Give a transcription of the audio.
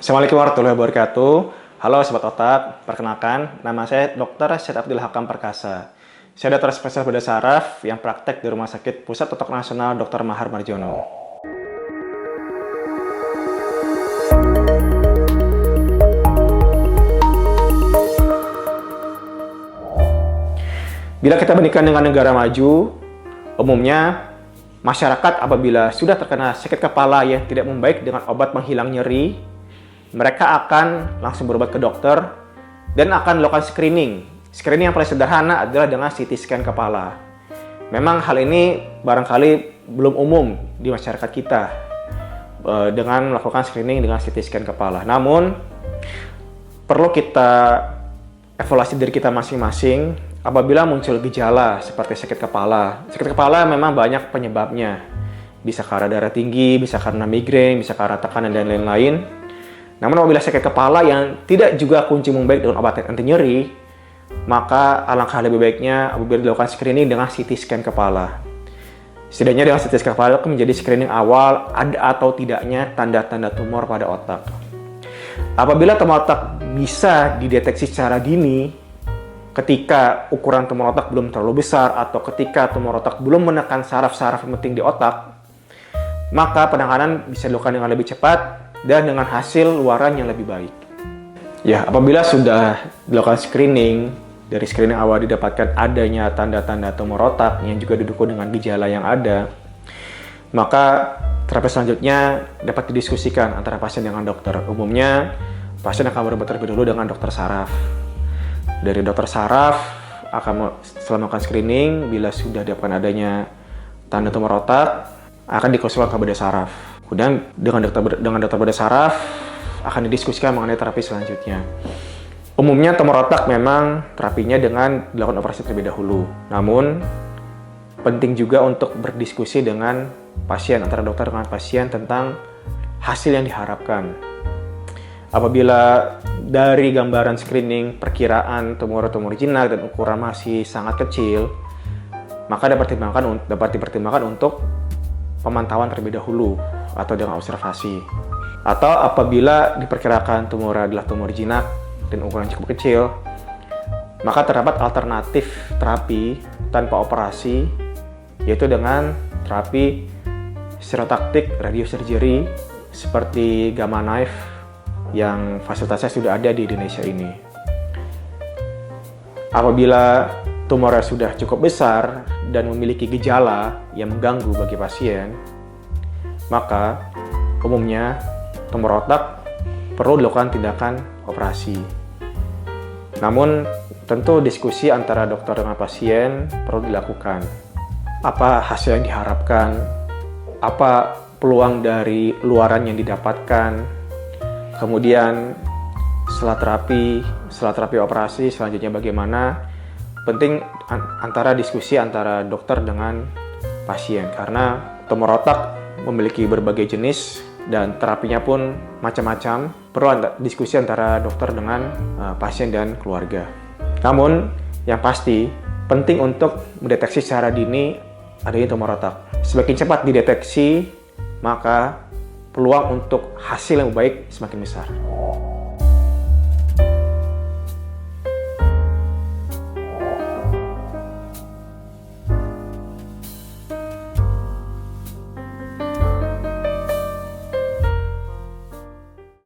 Assalamualaikum warahmatullahi wabarakatuh. Halo Sobat Otak, perkenalkan nama saya Dr. Syed Abdul Hakam Perkasa. Saya dokter spesialis bedah saraf yang praktek di Rumah Sakit Pusat Otak Nasional Dr. Mahar Marjono. Bila kita bandingkan dengan negara maju, umumnya masyarakat apabila sudah terkena sakit kepala yang tidak membaik dengan obat penghilang nyeri, mereka akan langsung berobat ke dokter dan akan melakukan screening. Screening yang paling sederhana adalah dengan CT scan kepala. Memang hal ini barangkali belum umum di masyarakat kita dengan melakukan screening dengan CT scan kepala. Namun, perlu kita evaluasi diri kita masing-masing apabila muncul gejala seperti sakit kepala. Sakit kepala memang banyak penyebabnya. Bisa karena darah tinggi, bisa karena migrain, bisa karena tekanan dan lain-lain. Namun apabila sakit kepala yang tidak juga kunci membaik dengan obat anti nyeri, maka alangkah lebih baiknya apabila dilakukan screening dengan CT scan kepala. Setidaknya dengan CT scan kepala akan menjadi screening awal ada atau tidaknya tanda-tanda tumor pada otak. Apabila tumor otak bisa dideteksi secara dini, ketika ukuran tumor otak belum terlalu besar atau ketika tumor otak belum menekan saraf-saraf yang penting di otak, maka penanganan bisa dilakukan dengan lebih cepat dan dengan hasil luaran yang lebih baik. Ya, apabila sudah dilakukan screening, dari screening awal didapatkan adanya tanda-tanda tumor otak yang juga didukung dengan gejala yang ada, maka terapi selanjutnya dapat didiskusikan antara pasien dengan dokter. Umumnya, pasien akan berobat terlebih dahulu dengan dokter saraf. Dari dokter saraf akan setelah melakukan screening, bila sudah didapatkan adanya tanda tumor otak, akan dikonsulkan ke bedah saraf. Kemudian dengan dokter bedah saraf akan didiskusikan mengenai terapi selanjutnya. Umumnya tumor otak memang terapinya dengan dilakukan operasi terlebih dahulu. Namun penting juga untuk berdiskusi dengan pasien, antara dokter dengan pasien tentang hasil yang diharapkan. Apabila dari gambaran screening perkiraan tumor-tumor jinak dan ukuran masih sangat kecil, maka dapat dipertimbangkan untuk pemantauan terlebih dahulu atau dengan observasi. Atau apabila diperkirakan tumor adalah tumor jinak dan ukuran cukup kecil, maka terdapat alternatif terapi tanpa operasi, yaitu dengan terapi stereotaktik radiosurgery seperti Gamma Knife yang fasilitasnya sudah ada di Indonesia ini. Apabila tumornya sudah cukup besar dan memiliki gejala yang mengganggu bagi pasien, maka umumnya tumor otak perlu dilakukan tindakan operasi. Namun tentu diskusi antara dokter dengan pasien perlu dilakukan. Apa hasil yang diharapkan? Apa peluang dari luaran yang didapatkan? Kemudian setelah terapi operasi selanjutnya bagaimana? Penting antara diskusi antara dokter dengan pasien, karena tumor otak memiliki berbagai jenis dan terapinya pun macam-macam. Perlu diskusi antara dokter dengan pasien dan keluarga. Namun yang pasti penting untuk mendeteksi secara dini adanya tumor otak. Semakin cepat dideteksi, maka peluang untuk hasil yang baik semakin besar.